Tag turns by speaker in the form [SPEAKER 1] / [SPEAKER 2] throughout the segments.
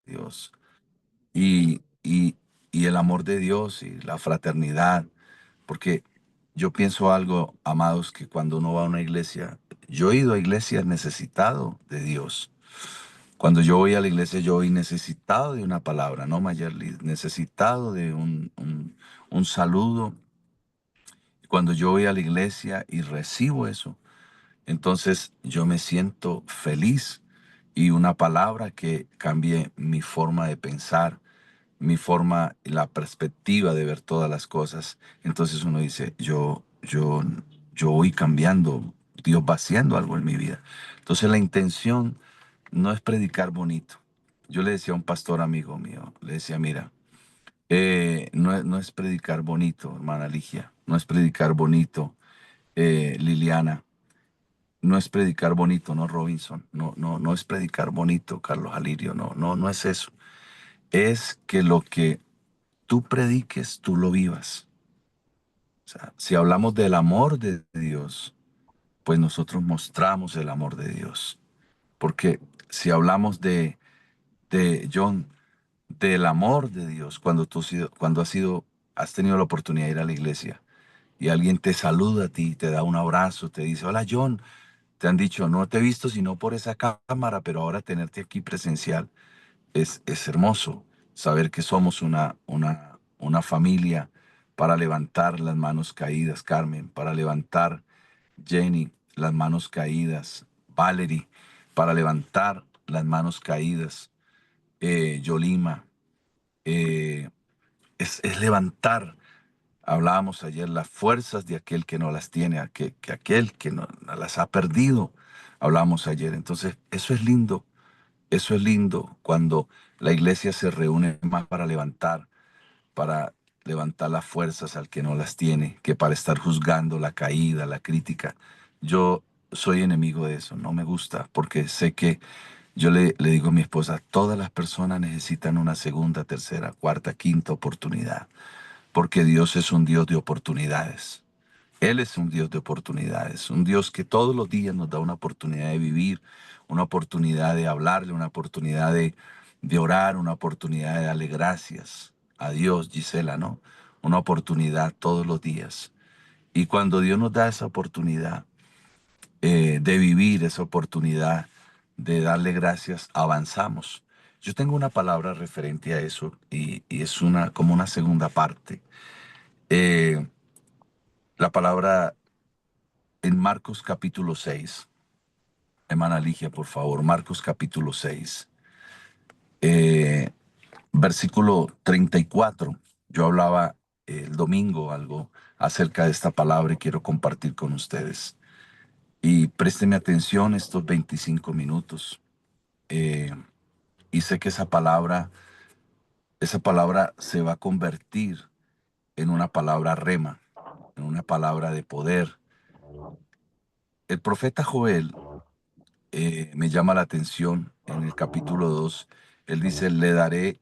[SPEAKER 1] Dios. Y, y, y el amor de Dios y la fraternidad, porque yo pienso algo, amados, que cuando uno va a una iglesia, yo he ido a iglesias necesitado de Dios. Cuando yo voy a la iglesia, yo voy necesitado de una palabra, no Mayerly, necesitado de un saludo. Cuando yo voy a la iglesia y recibo eso, entonces yo me siento feliz y una palabra que cambie mi forma de pensar, mi forma, la perspectiva de ver todas las cosas. Entonces uno dice, yo voy cambiando, Dios va haciendo algo en mi vida. Entonces la intención no es predicar bonito. Yo le decía a un pastor amigo mío, le decía, mira, no es predicar bonito, hermana Ligia, no es predicar bonito, Liliana, no es predicar bonito, no Robinson, no es predicar bonito, Carlos Alirio, no es eso. Es que lo que tú prediques, tú lo vivas. O sea, si hablamos del amor de Dios, pues nosotros mostramos el amor de Dios. Porque si hablamos de John, del amor de Dios, cuando has tenido la oportunidad de ir a la iglesia y alguien te saluda a ti, te da un abrazo, te dice, hola John, te han dicho, no te he visto sino por esa cámara, pero ahora tenerte aquí presencial es hermoso saber que somos una familia para levantar las manos caídas, Carmen, para levantar, Jenny, las manos caídas, Valerie, para levantar las manos caídas, Yolima, eh, es levantar. Hablábamos ayer las fuerzas de aquel que no las tiene, que aquel que no las ha perdido. Hablábamos ayer. Entonces, eso es lindo cuando la iglesia se reúne más para levantar las fuerzas al que no las tiene, que para estar juzgando la caída, la crítica. Yo soy enemigo de eso, no me gusta, porque sé que le digo a mi esposa, todas las personas necesitan una segunda, tercera, cuarta, quinta oportunidad, porque Dios es un Dios de oportunidades. Él es un Dios de oportunidades, un Dios que todos los días nos da una oportunidad de vivir, una oportunidad de hablarle, una oportunidad de orar, una oportunidad de darle gracias a Dios, Gisela, ¿no? Una oportunidad todos los días. Y cuando Dios nos da esa oportunidad de vivir, esa oportunidad de darle gracias, avanzamos. Yo tengo una palabra referente a eso y es como una segunda parte. Eh, la palabra en Marcos capítulo 6. Hermana Ligia, por favor, Marcos capítulo 6, eh, versículo 34. Yo hablaba el domingo algo acerca de esta palabra y quiero compartir con ustedes. Y présteme atención estos 25 minutos. eh, y sé que esa palabra se va a convertir en una palabra rema, en una palabra de poder. El profeta Joel me llama la atención en el capítulo 2. Él dice, le daré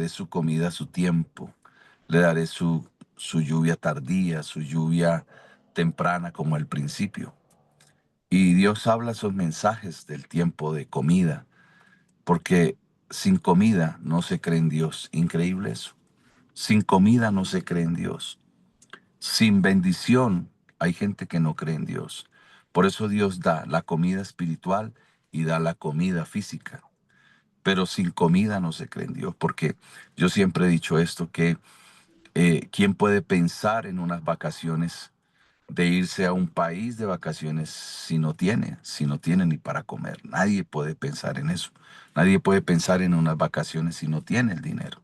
[SPEAKER 1] su comida a su tiempo, le daré su lluvia tardía, su lluvia temprana como el principio. Y Dios habla esos mensajes del tiempo de comida, porque sin comida no se cree en Dios. Increíble eso. Sin comida no se cree en Dios. Sin bendición hay gente que no cree en Dios. Por eso Dios da la comida espiritual y da la comida física. Pero sin comida no se cree en Dios, porque yo siempre he dicho esto, que ¿quién puede pensar en unas vacaciones, de irse a un país de vacaciones si no tiene ni para comer? Nadie puede pensar en eso. Nadie puede pensar en unas vacaciones si no tiene el dinero.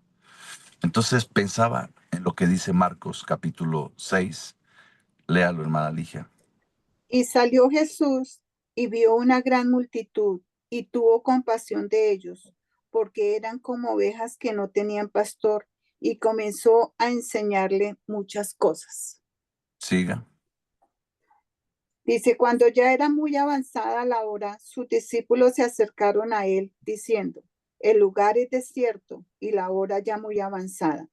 [SPEAKER 1] Entonces pensaba en lo que dice Marcos capítulo 6. Léalo, hermana Ligia.
[SPEAKER 2] Y salió Jesús y vio una gran multitud y tuvo compasión de ellos, porque eran como ovejas que no tenían pastor, y comenzó a enseñarle muchas cosas.
[SPEAKER 1] Siga.
[SPEAKER 2] Dice, cuando ya era muy avanzada la hora, sus discípulos se acercaron a él diciendo, el lugar es desierto y la hora ya muy avanzada.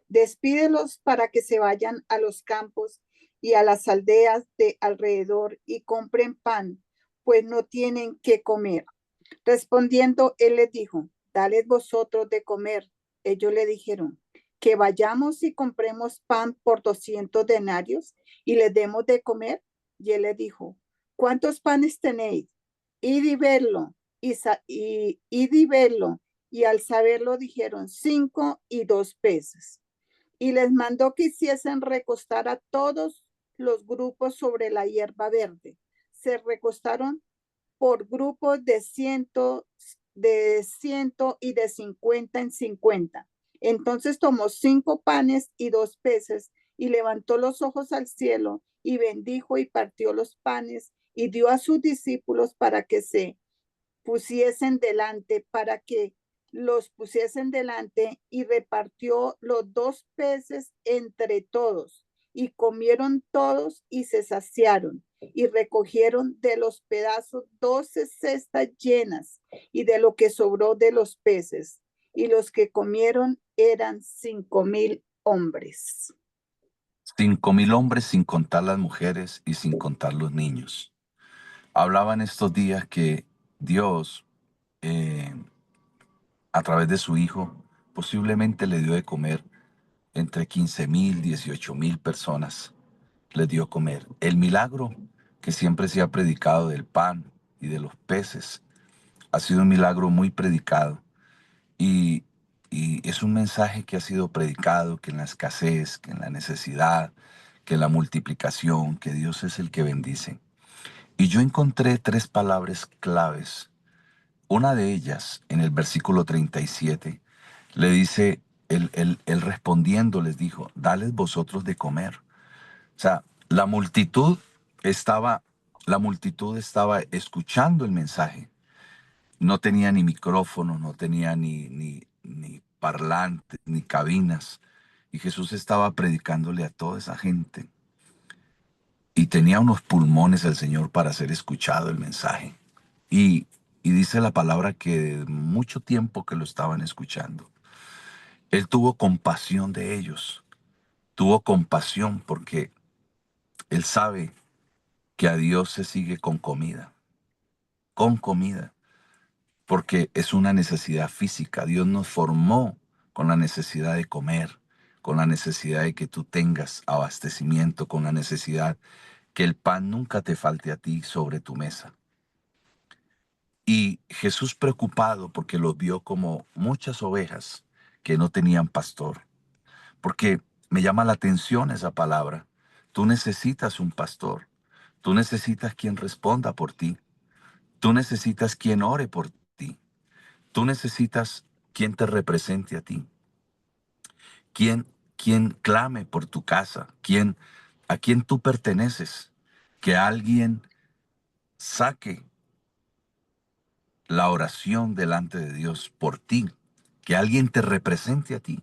[SPEAKER 2] Despídelos para que se vayan a los campos y a las aldeas de alrededor y compren pan, pues no tienen qué comer. Respondiendo, él les dijo, Dale vosotros de comer. Ellos le dijeron, que vayamos y compremos pan por 200 denarios y les demos de comer. Y él le dijo, ¿cuántos panes tenéis? Id y verlo. Id y verlo. Y al saberlo dijeron 5 y 2 peces. Y les mandó que hiciesen recostar a todos los grupos sobre la hierba verde. Se recostaron por grupos de ciento y de 50 en 50. Entonces tomó 5 panes y 2 peces y levantó los ojos al cielo y bendijo y partió los panes y dio a sus discípulos para que los pusiesen delante y repartió los 2 peces entre todos y comieron todos y se saciaron y recogieron de los pedazos 12 cestas llenas y de lo que sobró de los peces y los que comieron eran 5,000 hombres.
[SPEAKER 1] 5.000 hombres sin contar las mujeres y sin contar los niños. Hablaban estos días que Dios, eh, a través de su Hijo, posiblemente le dio de comer entre 15.000, 18.000 personas. Les dio comer. El milagro que siempre se ha predicado del pan y de los peces ha sido un milagro muy predicado. Y, y es un mensaje que ha sido predicado, que en la escasez, que en la necesidad, que en la multiplicación, que Dios es el que bendice. Y yo encontré 3 palabras claves. Una de ellas, en el versículo 37, le dice, él respondiendo les dijo, dales vosotros de comer. O sea, estaba, la multitud estaba escuchando el mensaje. No tenía ni micrófono, no tenía ni parlantes, ni cabinas. Y Jesús estaba predicándole a toda esa gente. Y tenía unos pulmones el Señor para ser escuchado el mensaje. Y, y dice la palabra que mucho tiempo que lo estaban escuchando. Él tuvo compasión de ellos. Tuvo compasión porque Él sabe que a Dios se sigue con comida, porque es una necesidad física. Dios nos formó con la necesidad de comer, con la necesidad de que tú tengas abastecimiento, con la necesidad que el pan nunca te falte a ti sobre tu mesa. Y Jesús preocupado porque los vio como muchas ovejas que no tenían pastor, porque me llama la atención esa palabra. Tú necesitas un pastor, tú necesitas quien responda por ti, tú necesitas quien ore por ti, tú necesitas quien te represente a ti, quien, quien clame por tu casa, a quien tú perteneces, que alguien saque la oración delante de Dios por ti, que alguien te represente a ti.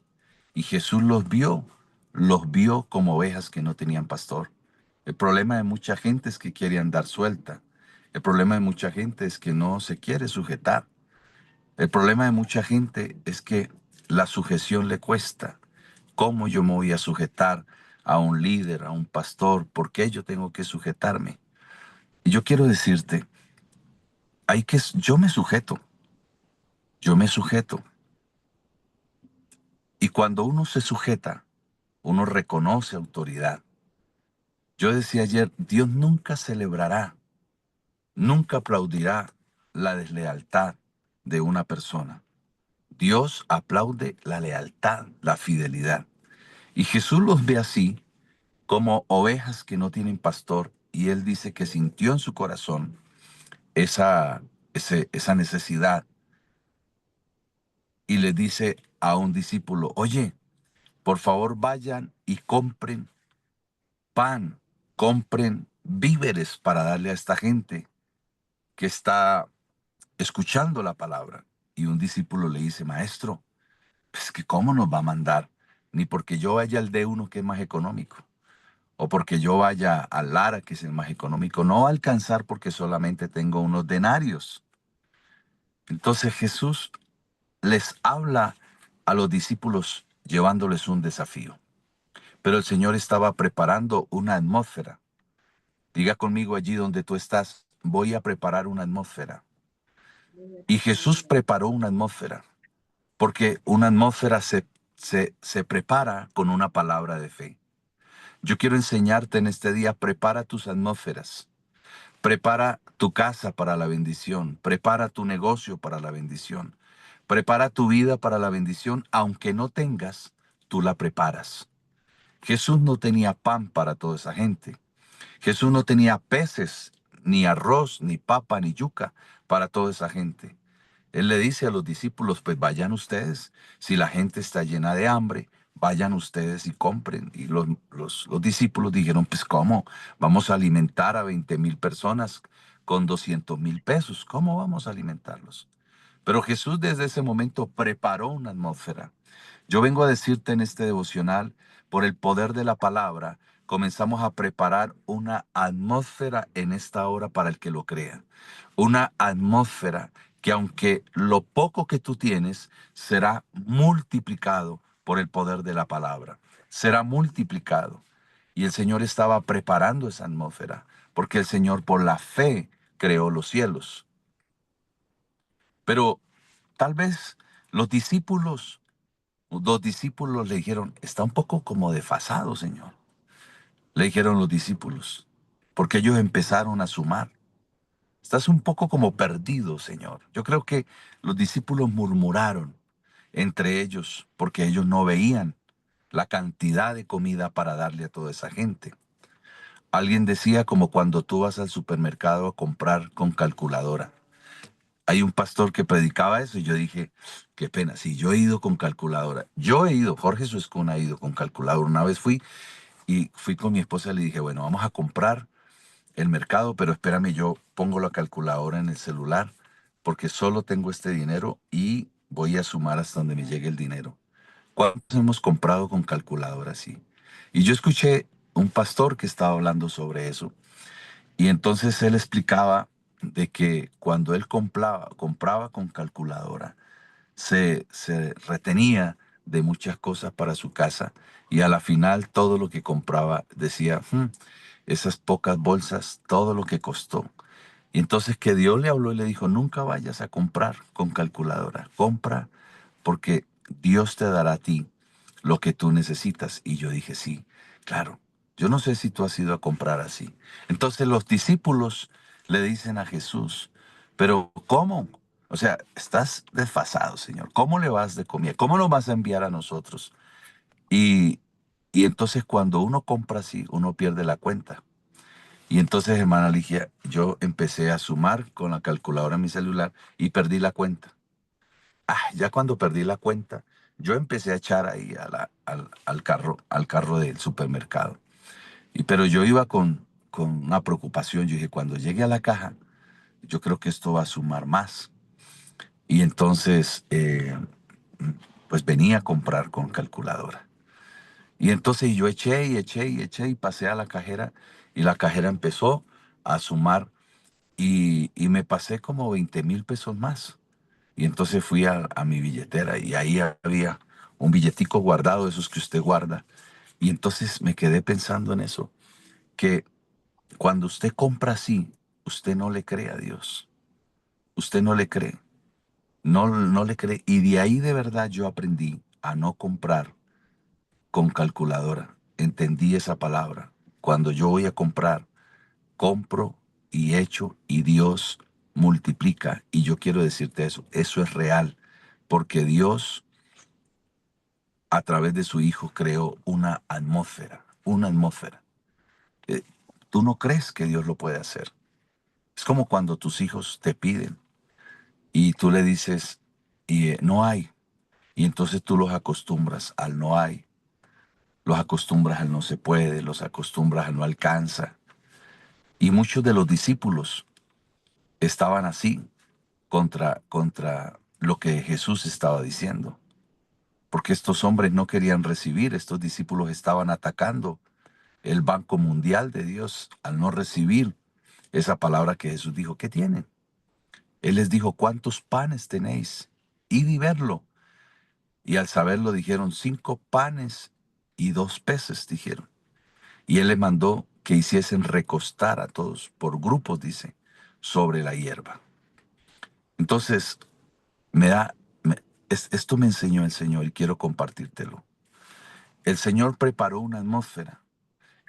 [SPEAKER 1] Y Jesús los vio como ovejas que no tenían pastor. El problema de mucha gente es que quiere andar suelta. El problema de mucha gente es que no se quiere sujetar. El problema de mucha gente es que la sujeción le cuesta. ¿Cómo yo me voy a sujetar a un líder, a un pastor? ¿Por qué yo tengo que sujetarme? Y yo quiero decirte, yo me sujeto. Y cuando uno se sujeta, uno reconoce autoridad. Yo decía ayer, Dios nunca celebrará, nunca aplaudirá la deslealtad de una persona. Dios aplaude la lealtad, la fidelidad. Y Jesús los ve así, como ovejas que no tienen pastor, y él dice que sintió en su corazón esa, esa necesidad, y le dice a un discípulo, oye, por favor vayan y compren pan, compren víveres para darle a esta gente que está escuchando la palabra. Y un discípulo le dice, maestro, pues que cómo nos va a mandar, ni porque yo vaya al D1 que es más económico, o porque yo vaya al Lara que es el más económico, no va a alcanzar porque solamente tengo unos denarios. Entonces Jesús les habla a los discípulos llevándoles un desafío. Pero el Señor estaba preparando una atmósfera. Diga conmigo allí donde tú estás, voy a preparar una atmósfera. Y Jesús preparó una atmósfera. porque una atmósfera se prepara con una palabra de fe. Yo quiero enseñarte en este día, prepara tus atmósferas. Prepara tu casa para la bendición. Prepara tu negocio para la bendición. Prepara tu vida para la bendición. Aunque no tengas, tú la preparas. Jesús no tenía pan para toda esa gente. Jesús no tenía peces, ni arroz, ni papa, ni yuca para toda esa gente. Él le dice a los discípulos, pues vayan ustedes. Si la gente está llena de hambre, vayan ustedes y compren. Y los discípulos dijeron, pues ¿cómo? Vamos a alimentar a 20,000 personas con 200,000 pesos. ¿Cómo vamos a alimentarlos? Pero Jesús desde ese momento preparó una atmósfera. Yo vengo a decirte en este devocional, por el poder de la palabra, comenzamos a preparar una atmósfera en esta hora para el que lo crea. Una atmósfera que aunque lo poco que tú tienes será multiplicado por el poder de la palabra. Será multiplicado. Y el Señor estaba preparando esa atmósfera, porque el Señor por la fe creó los cielos. Pero tal vez los discípulos los discípulos le dijeron, está un poco como desfasado, Señor. Le dijeron los discípulos, porque ellos empezaron a sumar. Estás un poco como perdido, Señor. Yo creo que los discípulos murmuraron entre ellos porque ellos no veían la cantidad de comida para darle a toda esa gente. Alguien decía como cuando tú vas al supermercado a comprar con calculadora. Hay un pastor que predicaba eso y yo dije, qué pena, si yo he ido con calculadora. Yo he ido, Jorge Suescún ha ido con calculadora. Una vez fui con mi esposa y le dije, bueno, vamos a comprar el mercado, pero espérame, yo pongo la calculadora en el celular porque solo tengo este dinero y voy a sumar hasta donde me llegue el dinero. ¿Cuántos hemos comprado con calculadora así? Y yo escuché un pastor que estaba hablando sobre eso y entonces él explicaba de que cuando él compraba con calculadora, se retenía de muchas cosas para su casa y a la final todo lo que compraba decía, esas pocas bolsas, todo lo que costó. Y entonces que Dios le habló y le dijo, nunca vayas a comprar con calculadora, compra porque Dios te dará a ti lo que tú necesitas. Y yo dije, sí, claro, yo no sé si tú has ido a comprar así. Entonces los discípulos le dicen a Jesús, pero ¿cómo? O sea, estás desfasado, Señor. ¿Cómo le vas de comida? ¿Cómo lo vas a enviar a nosotros? Y, y entonces cuando uno compra así, uno pierde la cuenta. Y entonces, hermana Ligia, yo empecé a sumar con la calculadora en mi celular y perdí la cuenta. Ya cuando perdí la cuenta, yo empecé a echar ahí al carro del supermercado. Pero yo iba con una preocupación. Yo dije, cuando llegue a la caja, yo creo que esto va a sumar más. Y entonces, pues venía a comprar con calculadora. Y entonces yo eché y eché y eché y pasé a la cajera y la cajera empezó a sumar y me pasé como 20,000 pesos más. Y entonces fui a mi billetera y ahí había un billetico guardado, esos que usted guarda. Y entonces me quedé pensando en eso, que cuando usted compra así, usted no le cree a Dios. Usted no le cree. No le cree. Y de ahí de verdad yo aprendí a no comprar con calculadora. Entendí esa palabra. Cuando yo voy a comprar, compro y echo y Dios multiplica. Y yo quiero decirte eso, eso es real, porque Dios a través de su Hijo creó una atmósfera, una atmósfera. Eh, Tú no crees que Dios lo puede hacer. Es como cuando tus hijos te piden y tú le dices, no hay. Y entonces tú los acostumbras al no hay, los acostumbras al no se puede, los acostumbras al no alcanza. Y muchos de los discípulos estaban así contra lo que Jesús estaba diciendo. Porque estos hombres no querían recibir, estos discípulos estaban atacando el Banco Mundial de Dios al no recibir esa palabra que Jesús dijo, ¿qué tienen? Él les dijo, ¿cuántos panes tenéis? Id y verlo. Y al saberlo dijeron, 5 panes y 2 peces, dijeron. Y él les mandó que hiciesen recostar a todos, por grupos, dice, sobre la hierba. Entonces, me da, esto me enseñó el Señor y quiero compartírtelo. El Señor preparó una atmósfera.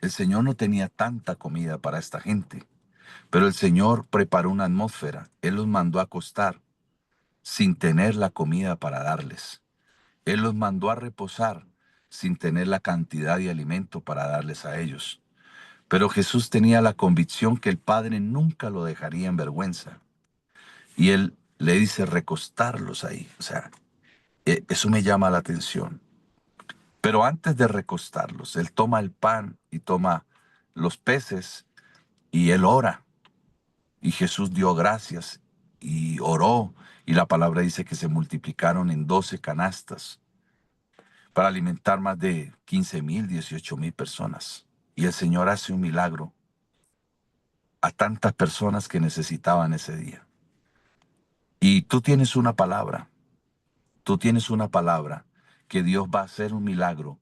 [SPEAKER 1] El Señor no tenía tanta comida para esta gente, pero el Señor preparó una atmósfera. Él los mandó a acostar sin tener la comida para darles. Él los mandó a reposar sin tener la cantidad de alimento para darles a ellos. Pero Jesús tenía la convicción que el Padre nunca lo dejaría en vergüenza. Y Él le dice recostarlos ahí. O sea, eso me llama la atención. Pero antes de recostarlos, Él toma el pan y toma los peces y Él ora. Y Jesús dio gracias y oró. Y la palabra dice que se multiplicaron en 12 canastas para alimentar más de 15,000, 18,000 personas. Y el Señor hace un milagro a tantas personas que necesitaban ese día. Y tú tienes una palabra que Dios va a hacer un milagro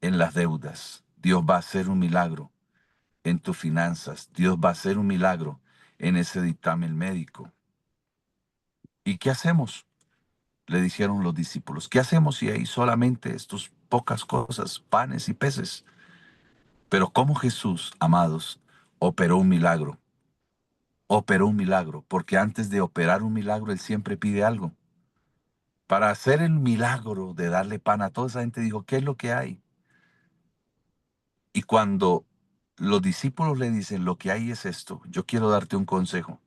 [SPEAKER 1] en las deudas. Dios va a hacer un milagro en tus finanzas. Dios va a hacer un milagro en ese dictamen médico. ¿Y qué hacemos? Le dijeron los discípulos. ¿Qué hacemos si hay solamente estas pocas cosas, panes y peces? Pero como Jesús, amados, operó un milagro. Operó un milagro, porque antes de operar un milagro, Él siempre pide algo. Para hacer el milagro de darle pan a toda esa gente, dijo, ¿qué es lo que hay? Y cuando los discípulos le dicen, lo que hay es esto, yo quiero darte un consejo.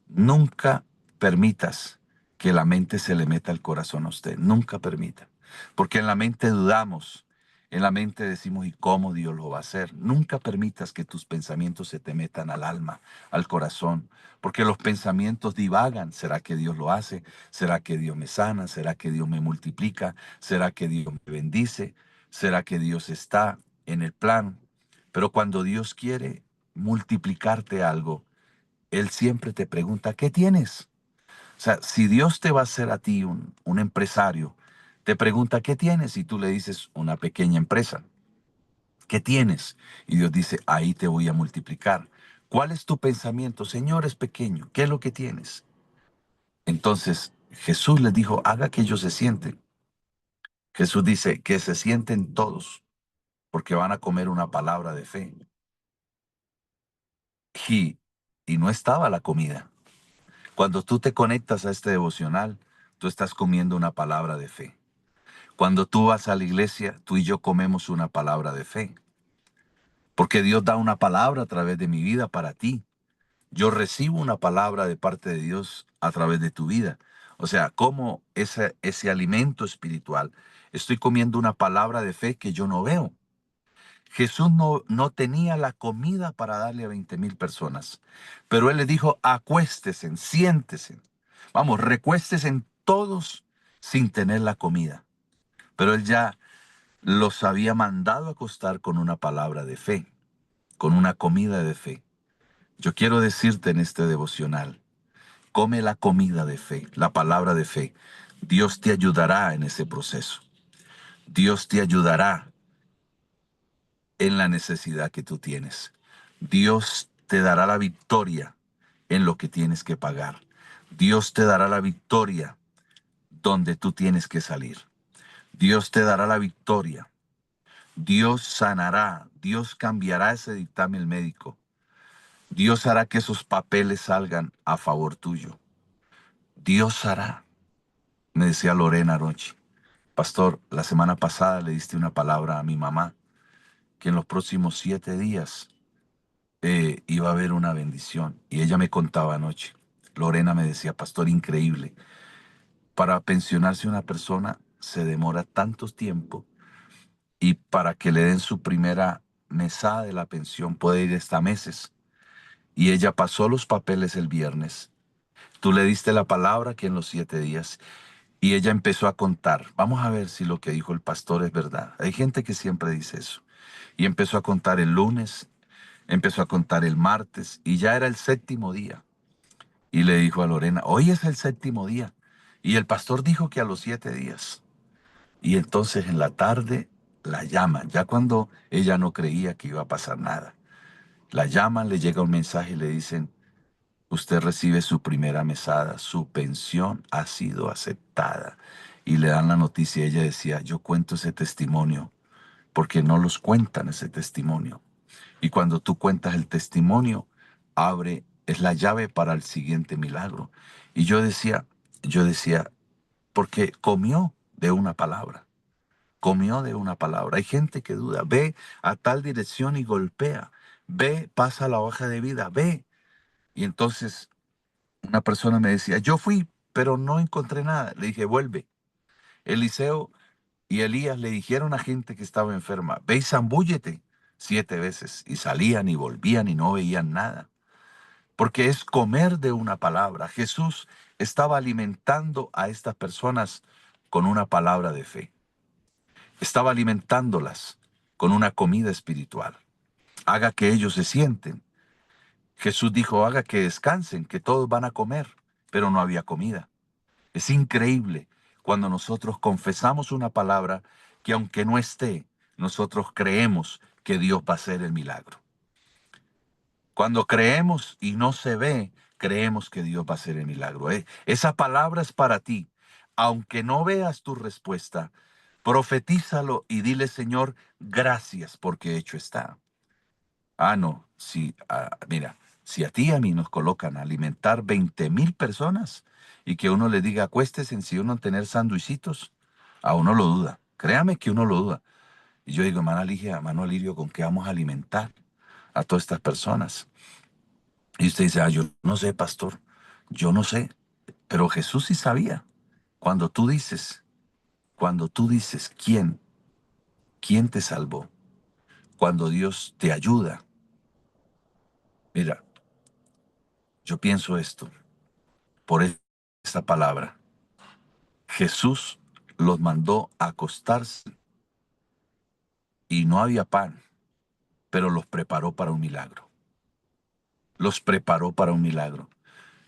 [SPEAKER 1] Nunca permitas que la mente se le meta al corazón a usted. Nunca permita. Porque en la mente dudamos. En la mente decimos, ¿y cómo Dios lo va a hacer? Nunca permitas que tus pensamientos se te metan al alma, al corazón. Porque los pensamientos divagan. ¿Será que Dios lo hace? ¿Será que Dios me sana? ¿Será que Dios me multiplica? ¿Será que Dios me bendice? ¿Será que Dios está en el plan? Pero cuando Dios quiere multiplicarte algo, Él siempre te pregunta, ¿qué tienes? O sea, si Dios te va a hacer a ti un empresario, te pregunta, ¿qué tienes? Y tú le dices, una pequeña empresa. ¿Qué tienes? Y Dios dice, ahí te voy a multiplicar. ¿Cuál es tu pensamiento? Señor, es pequeño. ¿Qué es lo que tienes? Entonces Jesús les dijo, haga que ellos se sienten. Jesús dice, que se sienten todos, porque van a comer una palabra de fe. Y, y no estaba la comida. Cuando tú te conectas a este devocional, tú estás comiendo una palabra de fe. Cuando tú vas a la iglesia, tú y yo comemos una palabra de fe. Porque Dios da una palabra a través de mi vida para ti. Yo recibo una palabra de parte de Dios a través de tu vida. O sea, como ese alimento espiritual, estoy comiendo una palabra de fe que yo no veo. Jesús no tenía la comida para darle a 20,000 personas, pero Él le dijo, acuéstesen, siéntesen. Vamos, recuéstesen todos sin tener la comida. Pero Él ya los había mandado a acostar con una palabra de fe, con una comida de fe. Yo quiero decirte en este devocional, come la comida de fe, la palabra de fe. Dios te ayudará en ese proceso. Dios te ayudará en la necesidad que tú tienes. Dios te dará la victoria en lo que tienes que pagar. Dios te dará la victoria donde tú tienes que salir. Dios te dará la victoria. Dios sanará. Dios cambiará ese dictamen médico. Dios hará que esos papeles salgan a favor tuyo. Dios hará. Me decía Lorena anoche, pastor, la semana pasada le diste una palabra a mi mamá que en los próximos 7 días iba a haber una bendición. Y ella me contaba anoche. Lorena me decía, pastor, increíble. Para pensionarse una persona se demora tanto tiempo y para que le den su primera mesada de la pensión puede ir hasta meses. Y ella pasó los papeles el viernes. Tú le diste la palabra que en los 7 días y ella empezó a contar. Vamos a ver si lo que dijo el pastor es verdad. Hay gente que siempre dice eso. Y empezó a contar el lunes, empezó a contar el martes y ya era el séptimo día. Y le dijo a Lorena, hoy es el séptimo día. Y el pastor dijo que a los 7 días. Y entonces en la tarde la llaman, ya cuando ella no creía que iba a pasar nada. La llaman, le llega un mensaje y le dicen, usted recibe su primera mesada, su pensión ha sido aceptada. Y le dan la noticia, ella decía, yo cuento ese testimonio, porque no los cuentan ese testimonio. Y cuando tú cuentas el testimonio, es la llave para el siguiente milagro. Y yo decía, porque comió de una palabra, comió de una palabra. Hay gente que duda, ve a tal dirección y golpea, ve, pasa la hoja de vida, ve. Y entonces una persona me decía, yo fui, pero no encontré nada. Le dije, vuelve. Eliseo y Elías le dijeron a gente que estaba enferma, ve y zambúllete 7 veces. Y salían y volvían y no veían nada. Porque es comer de una palabra. Jesús estaba alimentando a estas personas con una palabra de fe. Estaba alimentándolas con una comida espiritual. Haga que ellos se sienten. Jesús dijo, haga que descansen, que todos van a comer, pero no había comida. Es increíble cuando nosotros confesamos una palabra que aunque no esté, nosotros creemos que Dios va a hacer el milagro. Cuando creemos y no se ve, creemos que Dios va a hacer el milagro. Esa palabra es para ti. Aunque no veas tu respuesta, profetízalo y dile, Señor, gracias porque hecho está. Ah, no, si, mira, si a ti y a mí nos colocan a alimentar 20,000 personas y que uno le diga, acuéstese en si uno tener sándwichitos, a uno lo duda. Créame que uno lo duda. Y yo digo, hermano Alirio, ¿con qué vamos a alimentar a todas estas personas? Y usted dice, yo no sé, pastor, yo no sé, pero Jesús sí sabía. Cuando tú dices, ¿quién te salvó? Cuando Dios te ayuda. Mira, yo pienso esto, por esta palabra. Jesús los mandó a acostarse y no había pan, pero los preparó para un milagro. Los preparó para un milagro.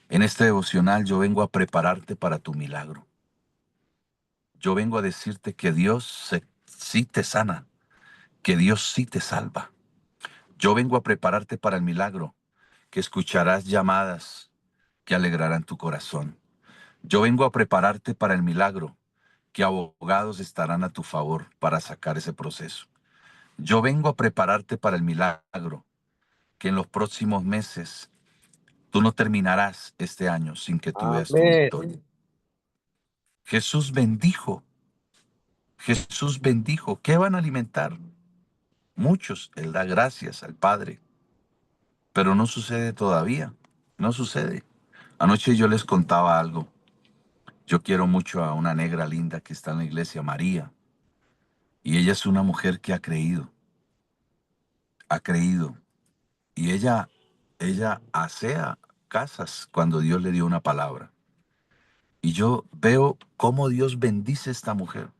[SPEAKER 1] En este devocional yo vengo a prepararte para tu milagro. Yo vengo a decirte que sí te sana, que Dios sí te salva. Yo vengo a prepararte para el milagro, que escucharás llamadas que alegrarán tu corazón. Yo vengo a prepararte para el milagro, que abogados estarán a tu favor para sacar ese proceso. Yo vengo a prepararte para el milagro, que en los próximos meses tú no terminarás este año sin que tú veas tu
[SPEAKER 3] Amén.
[SPEAKER 1] victoria. Jesús bendijo, Jesús bendijo. ¿Qué van a alimentar? Muchos, Él da gracias al Padre, pero no sucede todavía, no sucede. Anoche yo les contaba algo. Yo quiero mucho a una negra linda que está en la iglesia, María, y ella es una mujer que ha creído, y ella asea casas cuando Dios le dio una palabra. Y yo veo cómo Dios bendice a esta mujer,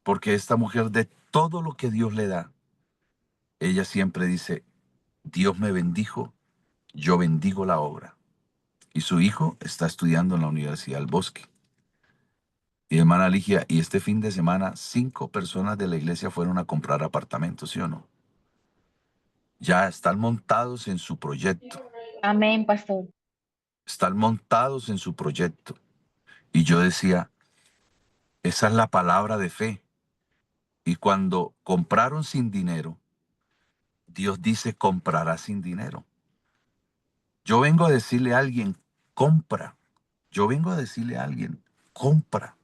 [SPEAKER 1] porque esta mujer de todo lo que Dios le da, ella siempre dice, Dios me bendijo, yo bendigo la obra. Y su hijo está estudiando en la Universidad del Bosque. Y hermana Ligia, y este fin de semana 5 personas de la iglesia fueron a comprar apartamentos, ¿sí o no? Ya están montados en su proyecto,
[SPEAKER 4] Amén, pastor.
[SPEAKER 1] están montados en su proyecto. Y yo decía, esa es la palabra de fe. Y cuando compraron sin dinero, Dios dice, comprará sin dinero. Yo vengo a decirle a alguien, compra. Yo vengo a decirle a alguien, compra.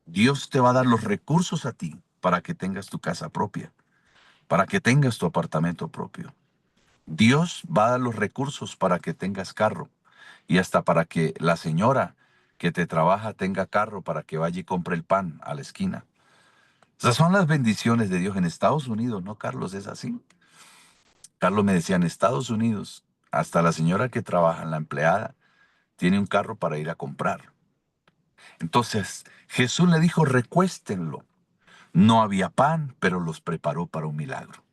[SPEAKER 1] Dios te va a dar los recursos a ti para que tengas tu casa propia, para que tengas tu apartamento propio. Dios va a dar los recursos para que tengas carro y hasta para que la señora que te trabaja tenga carro para que vaya y compre el pan a la esquina. Esas son las bendiciones de Dios en Estados Unidos, ¿no, Carlos? Es así. Carlos me decía, en Estados Unidos, hasta la señora que trabaja, la empleada, tiene un carro para ir a comprar. Entonces, Jesús le dijo, recuéstenlo. No había pan, pero los preparó para un milagro.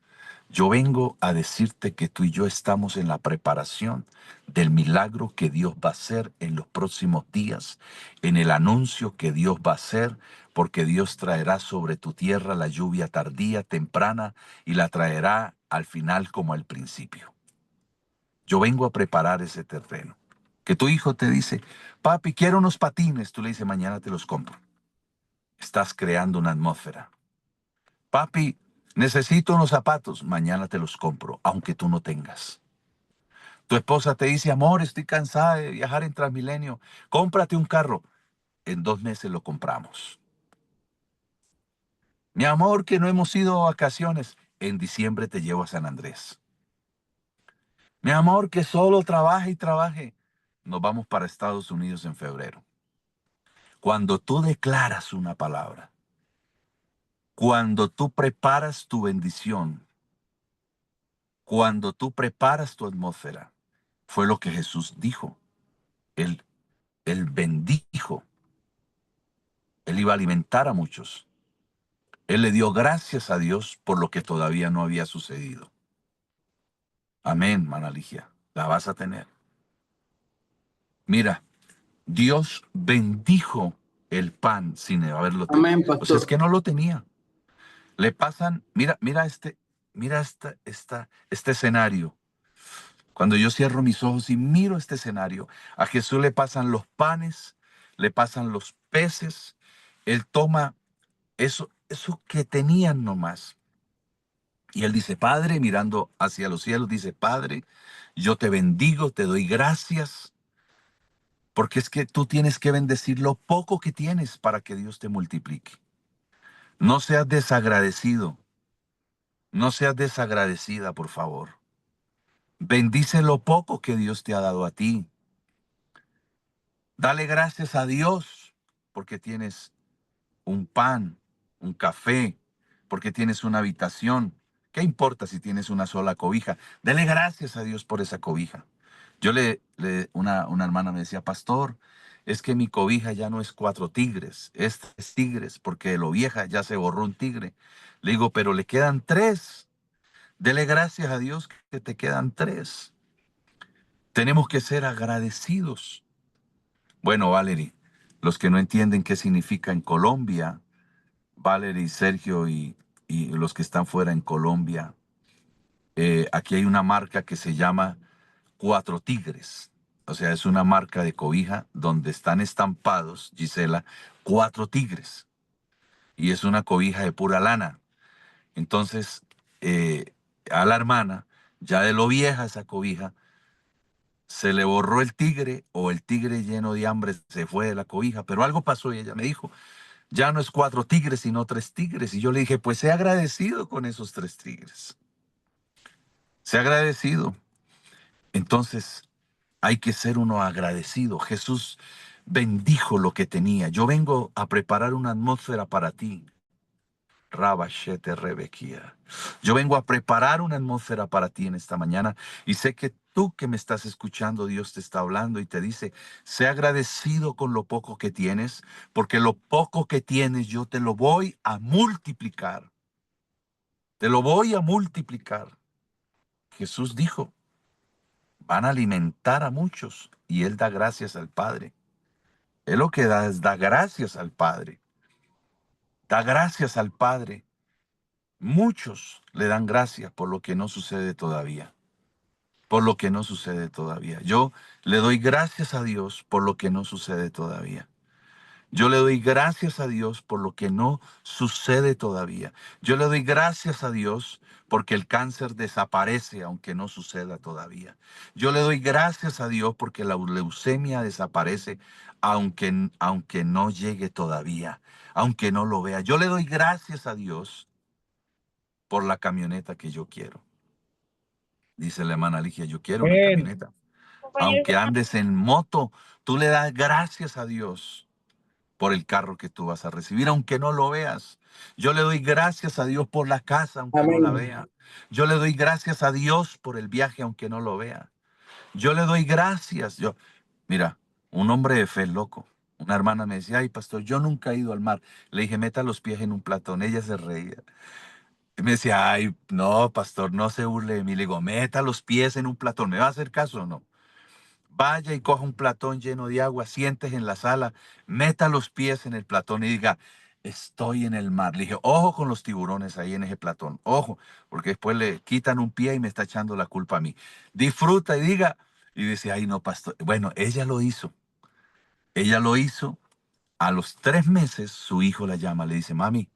[SPEAKER 1] Yo vengo a decirte que tú y yo estamos en la preparación del milagro que Dios va a hacer en los próximos días, en el anuncio que Dios va a hacer, porque Dios traerá sobre tu tierra la lluvia tardía, temprana, y la traerá al final como al principio. Yo vengo a preparar ese terreno. Que tu hijo te dice, papi, quiero unos patines. Tú le dices, mañana te los compro. Estás creando una atmósfera. Papi, necesito unos zapatos. Mañana te los compro, aunque tú no tengas. Tu esposa te dice, amor, estoy cansada de viajar en Transmilenio. Cómprate un carro. En 2 meses lo compramos. Mi amor, que no hemos ido a vacaciones. En diciembre te llevo a San Andrés. Mi amor, que solo trabaje y trabaje. Nos vamos para Estados Unidos en febrero. Cuando tú declaras una palabra, cuando tú preparas tu bendición, cuando tú preparas tu atmósfera, fue lo que Jesús dijo. Él, él bendijo. Él iba a alimentar a muchos. Él le dio gracias a Dios por lo que todavía no había sucedido. Amén, Manaligia. La vas a tener. Mira, Dios bendijo el pan sin haberlo tenido.
[SPEAKER 3] Amén,
[SPEAKER 1] O sea, es
[SPEAKER 3] pastor.
[SPEAKER 1] que no lo tenía. Le pasan, mira este escenario. Cuando yo cierro mis ojos y miro este escenario, a Jesús le pasan los panes, le pasan los peces, él toma eso que tenían nomás. Y él dice, Padre, mirando hacia los cielos, dice, Padre, yo te bendigo, te doy gracias, porque es que tú tienes que bendecir lo poco que tienes para que Dios te multiplique. No seas desagradecido, no seas desagradecida, por favor. Bendice lo poco que Dios te ha dado a ti. Dale gracias a Dios porque tienes un pan, un café, porque tienes una habitación. ¿Qué importa si tienes una sola cobija? Dale gracias a Dios por esa cobija. Una hermana me decía, pastor, es que mi cobija ya no es 4 tigres, es 3 tigres, porque de lo vieja ya se borró un tigre. Le digo, pero le quedan 3. Dele gracias a Dios que te quedan 3. Tenemos que ser agradecidos. Bueno, Valerie, los que no entienden qué significa en Colombia, Valerie, Sergio y los que están fuera en Colombia, aquí hay una marca que se llama Cuatro Tigres. O sea, es una marca de cobija donde están estampados, Gisela, 4 tigres. Y es una cobija de pura lana. Entonces, eh, a la hermana, ya de lo vieja esa cobija, se le borró el tigre o el tigre lleno de hambre se fue de la cobija, pero algo pasó y ella me dijo, ya no es 4 tigres, sino 3 tigres. Y yo le dije, pues sé agradecido con esos 3 tigres. Sé agradecido. Entonces, hay que ser uno agradecido. Jesús bendijo lo que tenía. Yo vengo a preparar una atmósfera para ti. Rabashete Rebequía. Yo vengo a preparar una atmósfera para ti en esta mañana y sé que tú que me estás escuchando, Dios te está hablando y te dice, sé agradecido con lo poco que tienes, porque lo poco que tienes yo te lo voy a multiplicar. Te lo voy a multiplicar. Jesús dijo, van a alimentar a muchos y Él da gracias al Padre. Él lo que da es da gracias al Padre. Da gracias al Padre. Muchos le dan gracias por lo que no sucede todavía. Por lo que no sucede todavía. Yo le doy gracias a Dios por lo que no sucede todavía. Yo le doy gracias a Dios por lo que no sucede todavía. Yo le doy gracias a Dios porque el cáncer desaparece aunque no suceda todavía. Yo le doy gracias a Dios porque la leucemia desaparece aunque no llegue todavía, aunque no lo vea. Yo le doy gracias a Dios por la camioneta que yo quiero. Dice la hermana Ligia, yo quiero una
[SPEAKER 3] Amén.
[SPEAKER 1] camioneta. Aunque andes en moto, tú le das gracias a Dios por el carro que tú vas a recibir, aunque no lo veas. Yo le doy gracias a Dios por la casa, aunque no la
[SPEAKER 3] Amén.
[SPEAKER 1] vea. Yo le doy gracias a Dios por el viaje, aunque no lo vea. Yo le doy gracias. Mira, un hombre de fe loco. Una hermana me decía, ay, pastor, yo nunca he ido al mar. Le dije, meta los pies en un platón. Ella se reía. Y me decía, ay, no, pastor, no se burle de mí. Le digo, meta los pies en un platón. ¿Me va a hacer caso o no? Vaya y coja un platón lleno de agua, sientes en la sala, meta los pies en el platón y diga, estoy en el mar. Le dije, ojo con los tiburones ahí en ese platón, ojo, porque después le quitan un pie y me está echando la culpa a mí. Disfruta y diga, y dice, ay no, pastor. Bueno, ella lo hizo. Ella lo hizo. A los 3 meses, su hijo la llama, le dice, mami,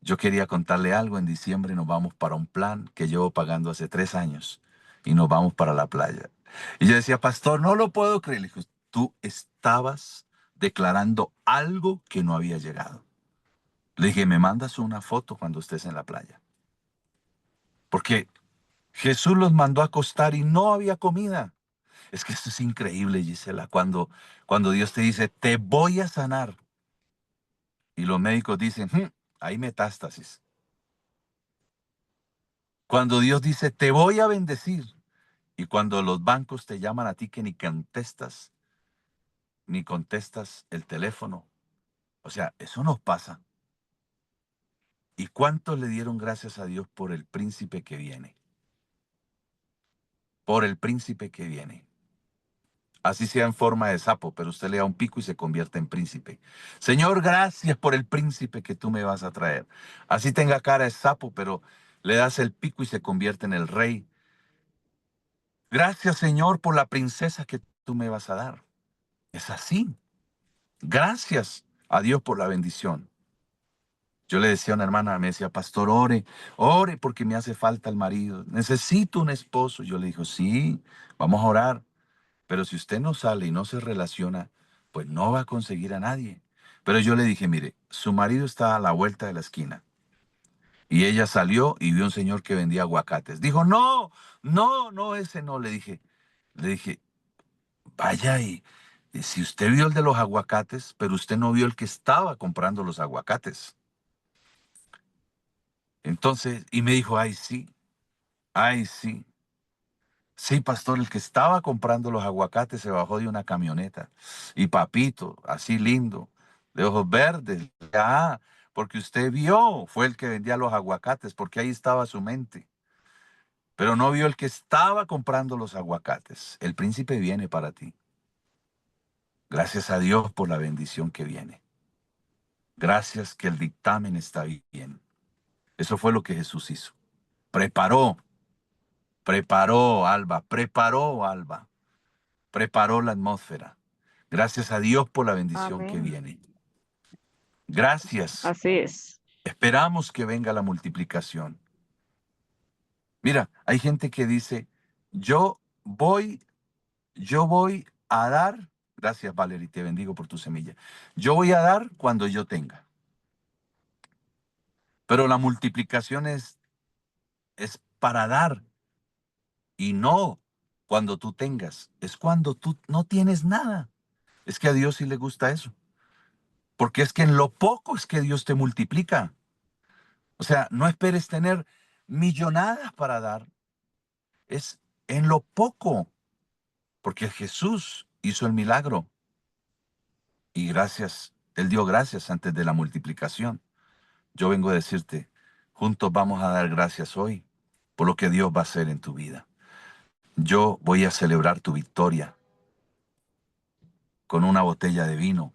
[SPEAKER 1] yo quería contarle algo. En diciembre nos vamos para un plan que llevo pagando hace 3 años y nos vamos para la playa. Y yo decía, pastor, no lo puedo creer. Le dijo, tú estabas declarando algo que no había llegado. Le dije, me mandas una foto cuando estés en la playa. Porque Jesús los mandó a acostar y no había comida. Es que esto es increíble, Gisela, cuando Dios te dice, te voy a sanar. Y los médicos dicen, hay metástasis. Cuando Dios dice, te voy a bendecir. Y cuando los bancos te llaman a ti que ni contestas el teléfono. O sea, eso nos pasa. ¿Y cuántos le dieron gracias a Dios por el príncipe que viene? Por el príncipe que viene. Así sea en forma de sapo, pero usted le da un pico y se convierte en príncipe. Señor, gracias por el príncipe que tú me vas a traer. Así tenga cara de sapo, pero le das el pico y se convierte en el rey. Gracias, Señor, por la princesa que tú me vas a dar. Es así. Gracias a Dios por la bendición. Yo le decía a una hermana, me decía, pastor, ore, ore porque me hace falta el marido. Necesito un esposo. Yo le digo, sí, vamos a orar. Pero si usted no sale y no se relaciona, pues no va a conseguir a nadie. Pero yo le dije, mire, su marido está a la vuelta de la esquina. Y ella salió y vio un señor que vendía aguacates. Dijo, no, no, no, ese no. Le dije, vaya y si usted vio el de los aguacates, pero usted no vio el que estaba comprando los aguacates. Entonces, y me dijo, ay, sí, ay, sí. Sí, pastor, el que estaba comprando los aguacates se bajó de una camioneta. Y papito, así lindo, de ojos verdes. Ah, porque usted vio, fue el que vendía los aguacates, porque ahí estaba su mente. Pero no vio el que estaba comprando los aguacates. El príncipe viene para ti. Gracias a Dios por la bendición que viene. Gracias que el dictamen está bien. Eso fue lo que Jesús hizo. Preparó, preparó Alba. Preparó la atmósfera. Gracias a Dios por la bendición que
[SPEAKER 3] Amén.
[SPEAKER 1] viene. Gracias.
[SPEAKER 3] Así es.
[SPEAKER 1] Esperamos que venga la multiplicación. Mira, hay gente que dice, yo voy, yo voy a dar, gracias Valerie, te bendigo por tu semilla. Yo voy a dar cuando yo tenga. Pero la multiplicación es para dar y no cuando tú tengas. Es cuando tú no tienes nada. Es que a Dios sí le gusta eso. Porque es que en lo poco es que Dios te multiplica. O sea, no esperes tener millonadas para dar. Es en lo poco. Porque Jesús hizo el milagro. Y gracias, Él dio gracias antes de la multiplicación. Yo vengo a decirte, juntos vamos a dar gracias hoy por lo que Dios va a hacer en tu vida. Yo voy a celebrar tu victoria con una botella de vino,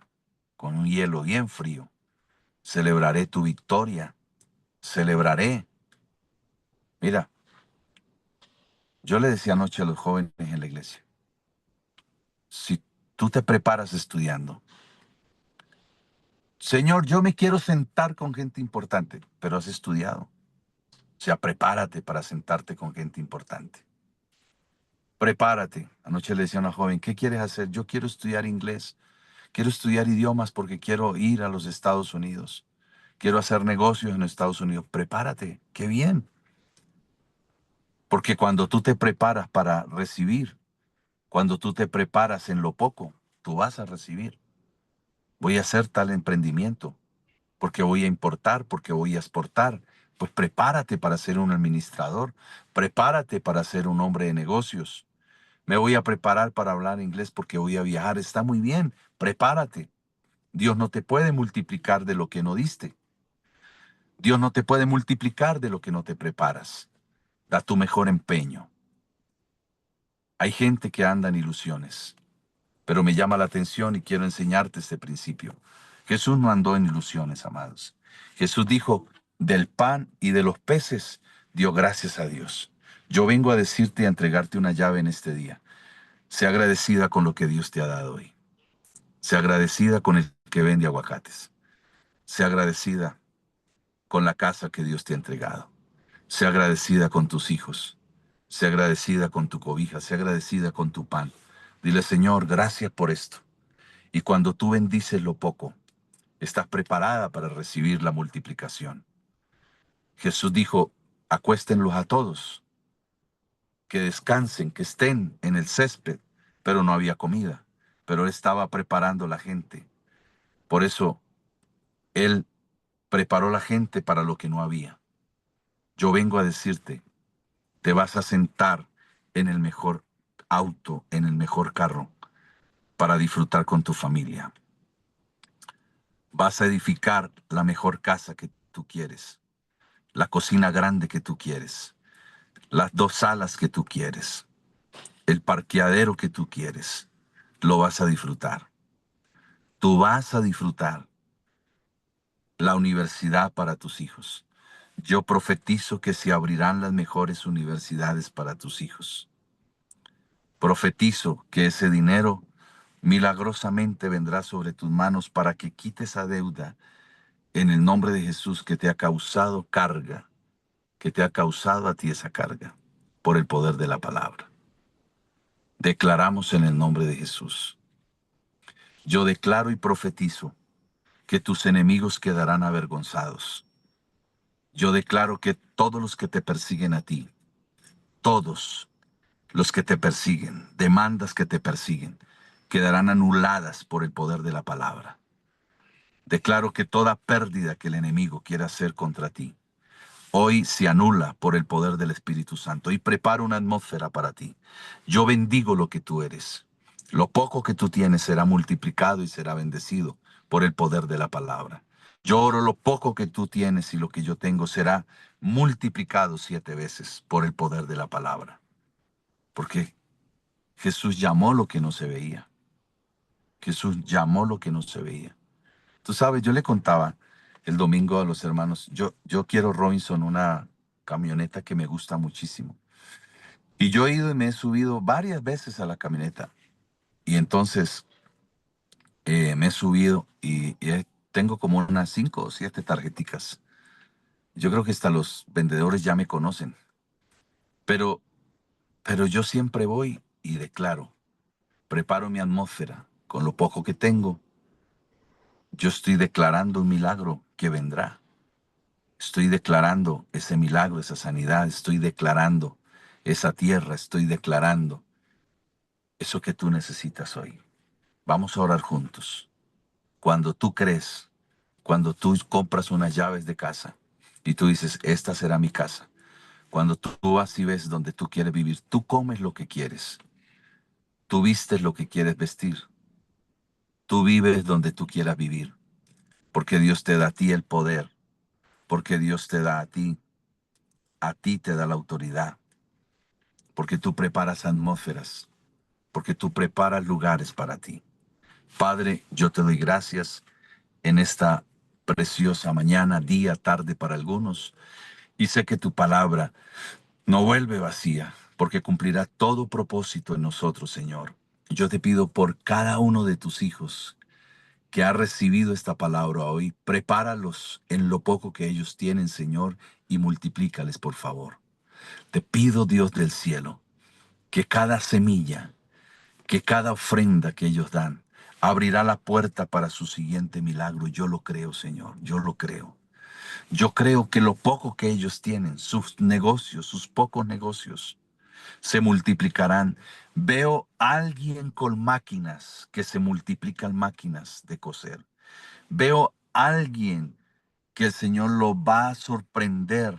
[SPEAKER 1] con un hielo bien frío. Celebraré tu victoria. Celebraré. Mira, yo le decía anoche a los jóvenes en la iglesia, si tú te preparas estudiando, Señor, yo me quiero sentar con gente importante, pero has estudiado. O sea, prepárate para sentarte con gente importante. Prepárate. Anoche le decía a una joven, ¿qué quieres hacer? Yo quiero estudiar inglés. Quiero estudiar idiomas porque quiero ir a los Estados Unidos. Quiero hacer negocios en Estados Unidos. Prepárate. Qué bien. Porque cuando tú te preparas para recibir, cuando tú te preparas en lo poco, tú vas a recibir. Voy a hacer tal emprendimiento, porque voy a importar, porque voy a exportar. Pues prepárate para ser un administrador, prepárate para ser un hombre de negocios. Me voy a preparar para hablar inglés porque voy a viajar. Está muy bien, prepárate. Dios no te puede multiplicar de lo que no diste. Dios no te puede multiplicar de lo que no te preparas. Da tu mejor empeño. Hay gente que anda en ilusiones, pero me llama la atención y quiero enseñarte este principio. Jesús no andó en ilusiones, amados. Jesús dijo, del pan y de los peces dio gracias a Dios. Yo vengo a decirte y a entregarte una llave en este día. Sea agradecida con lo que Dios te ha dado hoy. Sea agradecida con el que vende aguacates. Sea agradecida con la casa que Dios te ha entregado. Sea agradecida con tus hijos. Sea agradecida con tu cobija. Sea agradecida con tu pan. Dile, Señor, gracias por esto. Y cuando tú bendices lo poco, estás preparada para recibir la multiplicación. Jesús dijo, acuéstenlos a todos, que descansen, que estén en el césped, pero no había comida. Pero él estaba preparando la gente. Por eso él preparó la gente para lo que no había. Yo vengo a decirte, te vas a sentar en el mejor auto, en el mejor carro, para disfrutar con tu familia. Vas a edificar la mejor casa que tú quieres, la cocina grande que tú quieres, las dos salas que tú quieres, el parqueadero que tú quieres. Lo vas a disfrutar. Tú vas a disfrutar la universidad para tus hijos. Yo profetizo que se abrirán las mejores universidades para tus hijos. Profetizo que ese dinero milagrosamente vendrá sobre tus manos para que quites esa deuda en el nombre de Jesús que te ha causado carga, que te ha causado a ti esa carga, por el poder de la palabra. Declaramos en el nombre de Jesús. Yo declaro y profetizo que tus enemigos quedarán avergonzados. Yo declaro que todos los que te persiguen a ti, todos los que te persiguen, demandas que te persiguen, quedarán anuladas por el poder de la palabra. Declaro que toda pérdida que el enemigo quiera hacer contra ti, hoy se anula por el poder del Espíritu Santo y prepara una atmósfera para ti. Yo bendigo lo que tú eres. Lo poco que tú tienes será multiplicado y será bendecido por el poder de la palabra. Yo oro lo poco que tú tienes y lo que yo tengo será multiplicado 7 veces por el poder de la palabra. Porque Jesús llamó lo que no se veía. Jesús llamó lo que no se veía. Tú sabes, yo le contaba el domingo a los hermanos, yo quiero Robinson una camioneta que me gusta muchísimo. Y yo he ido y me he subido varias veces a la camioneta. Y entonces me he subido y tengo como unas 5 o 7 tarjeticas. Yo creo que hasta los vendedores ya me conocen. Pero, pero yo siempre voy y declaro, preparo mi atmósfera con lo poco que tengo. Yo estoy declarando un milagro que vendrá. Estoy declarando ese milagro, esa sanidad. Estoy declarando esa tierra. Estoy declarando eso que tú necesitas hoy. Vamos a orar juntos. Cuando tú crees, cuando tú compras unas llaves de casa y tú dices, esta será mi casa. Cuando tú vas y ves donde tú quieres vivir, tú comes lo que quieres. Tú vistes lo que quieres vestir. Tú vives donde tú quieras vivir. Porque Dios te da a ti el poder. Porque Dios te da a ti te da la autoridad. Porque tú preparas atmósferas. Porque tú preparas lugares para ti. Padre, yo te doy gracias en esta preciosa mañana, día, tarde para algunos. Y sé que tu palabra no vuelve vacía, porque cumplirá todo propósito en nosotros, Señor. Yo te pido por cada uno de tus hijos que ha recibido esta palabra hoy, prepáralos en lo poco que ellos tienen, Señor, y multiplícales, por favor. Te pido, Dios del cielo, que cada semilla, que cada ofrenda que ellos dan, abrirá la puerta para su siguiente milagro. Yo lo creo, Señor, yo lo creo. Yo creo que lo poco que ellos tienen, sus negocios, sus pocos negocios, se multiplicarán. Veo a alguien con máquinas que se multiplican máquinas de coser. Veo a alguien que el Señor lo va a sorprender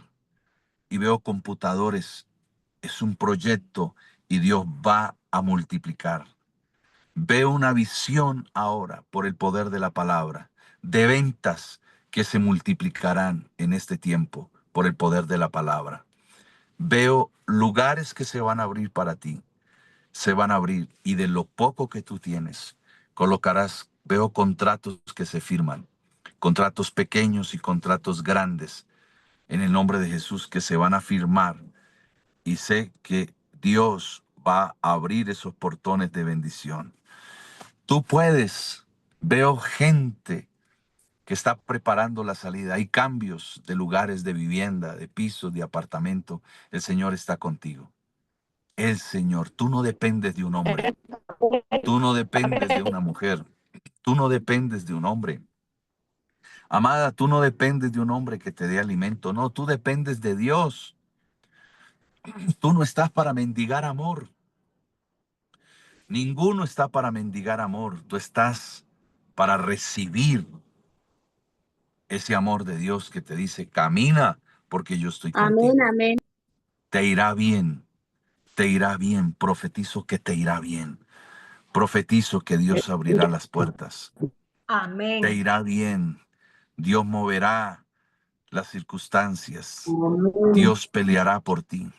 [SPEAKER 1] y veo computadores. Es un proyecto y Dios va a multiplicar. Veo una visión ahora por el poder de la palabra de ventas que se multiplicarán en este tiempo por el poder de la palabra. Veo lugares que se van a abrir para ti, se van a abrir y de lo poco que tú tienes, colocarás veo contratos que se firman, contratos pequeños y contratos grandes, en el nombre de Jesús, que se van a firmar. Y sé que Dios va a abrir esos portones de bendición. Tú puedes. Veo gente que está preparando la salida. Hay cambios de lugares de vivienda, de pisos, de apartamento. El Señor está contigo. El Señor. Tú no dependes de un hombre. Tú no dependes de una mujer. Tú no dependes de un hombre. Amada, tú no dependes de un hombre que te dé alimento. No, tú dependes de Dios. Tú no estás para mendigar amor. Ninguno está para mendigar amor. Tú estás para recibir ese amor de Dios que te dice, camina porque yo estoy
[SPEAKER 2] Amén,
[SPEAKER 1] contigo.
[SPEAKER 2] amén.
[SPEAKER 1] Te irá bien, te irá bien. Profetizo que te irá bien. Profetizo que Dios abrirá las puertas. Te
[SPEAKER 3] Amén.
[SPEAKER 1] irá bien. Dios moverá las circunstancias.
[SPEAKER 2] Amén.
[SPEAKER 1] Dios peleará por ti.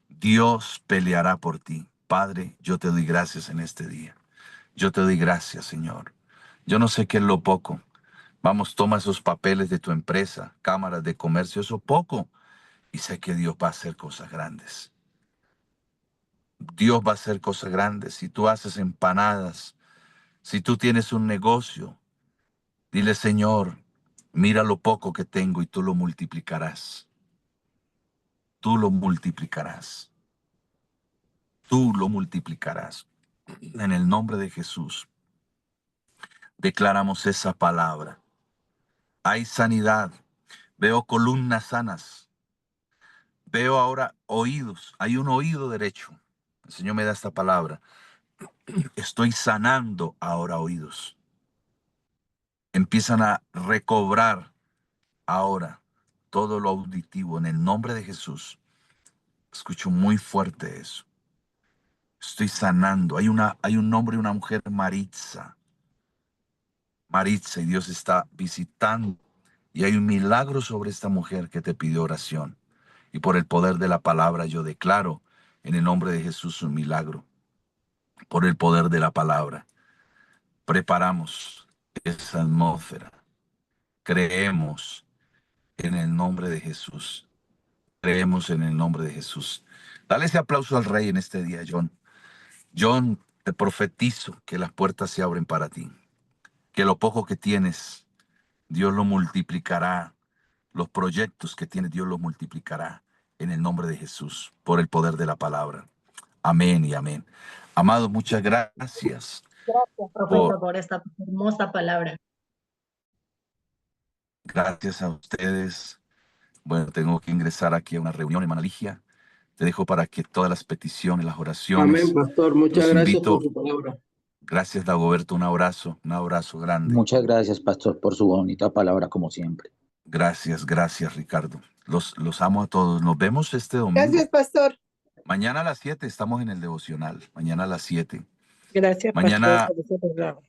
[SPEAKER 1] Dios peleará por ti. Padre, yo te doy gracias en este día. Yo te doy gracias, Señor. Yo no sé qué es lo poco. Vamos, toma esos papeles de tu empresa, cámaras de comercio, eso poco. Y sé que Dios va a hacer cosas grandes. Dios va a hacer cosas grandes. Si tú haces empanadas, si tú tienes un negocio, dile, Señor, mira lo poco que tengo y tú lo multiplicarás. Tú lo multiplicarás. Tú lo multiplicarás. En el nombre de Jesús, declaramos esa palabra. Hay sanidad. Veo columnas sanas. Veo ahora oídos. Hay un oído derecho. El Señor me da esta palabra. Estoy sanando ahora oídos. Empiezan a recobrar ahora todo lo auditivo en el nombre de Jesús. Escucho muy fuerte eso. Estoy sanando. Hay un nombre de una mujer, Maritza. Maritza, y Dios está visitando. Y hay un milagro sobre esta mujer que te pidió oración. Y por el poder de la palabra yo declaro en el nombre de Jesús un milagro. Por el poder de la palabra. Preparamos esa atmósfera. Creemos en el nombre de Jesús. Creemos en el nombre de Jesús. Dale ese aplauso al Rey en este día, John. John, te profetizo que las puertas se abren para ti. Que lo poco que tienes, Dios lo multiplicará. Los proyectos que tienes, Dios los multiplicará en el nombre de Jesús, por el poder de la palabra. Amén y amén. Amados, muchas gracias
[SPEAKER 3] Gracias, profeta,
[SPEAKER 1] por,
[SPEAKER 3] por esta hermosa palabra.
[SPEAKER 1] gracias a ustedes. Bueno, tengo que ingresar aquí a una reunión, hermana Ligia. Te dejo para que todas las peticiones, las
[SPEAKER 4] Amén,
[SPEAKER 1] oraciones,
[SPEAKER 4] pastor. Muchas
[SPEAKER 1] los
[SPEAKER 4] gracias por
[SPEAKER 1] invito.
[SPEAKER 4] su palabra.
[SPEAKER 1] Gracias, Dagoberto. Un abrazo grande.
[SPEAKER 5] Muchas gracias, pastor, por su bonita palabra, como siempre.
[SPEAKER 1] Gracias, Ricardo. Los amo a todos. Nos vemos este domingo.
[SPEAKER 2] Gracias, pastor.
[SPEAKER 1] Mañana a las 7 estamos en el devocional. Mañana a las 7.
[SPEAKER 6] Gracias,
[SPEAKER 1] Mañana,
[SPEAKER 6] pastor, por ese programa.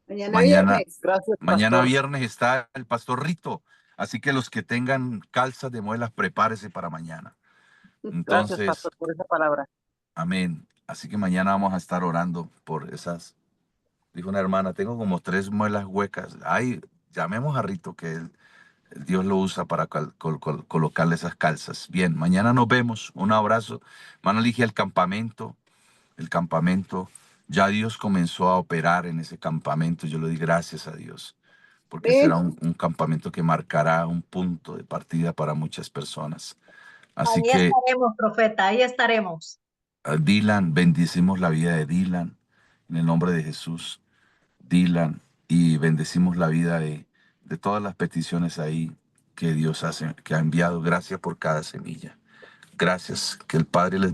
[SPEAKER 2] Mañana
[SPEAKER 1] mañana,
[SPEAKER 2] viernes.
[SPEAKER 4] Gracias,
[SPEAKER 1] mañana
[SPEAKER 4] pastor.
[SPEAKER 1] viernes está el pastor Rito. Así que los que tengan calzas de muelas, prepárese para mañana.
[SPEAKER 4] Gracias,
[SPEAKER 1] Entonces,
[SPEAKER 4] pastor, por esa palabra.
[SPEAKER 1] amén. Así que mañana vamos a estar orando por esas. Dijo una hermana, tengo como 3 muelas huecas. Ay, llamemos a Rito, que Dios lo usa para colocarle esas calzas. Bien, mañana nos vemos. Un abrazo. Mano Ligia, el campamento. Ya Dios comenzó a operar en ese campamento. Yo le doy gracias a Dios, porque
[SPEAKER 2] Amén.
[SPEAKER 1] será un campamento que marcará un punto de partida para muchas personas. Así
[SPEAKER 3] Ahí
[SPEAKER 1] que,
[SPEAKER 3] estaremos, profeta, ahí estaremos.
[SPEAKER 1] Dylan, bendecimos la vida de Dylan en el nombre de Jesús. Dylan, y bendecimos la vida de todas las peticiones ahí que Dios hace, que ha enviado. Gracias por cada semilla. Gracias. Que el Padre les bendiga.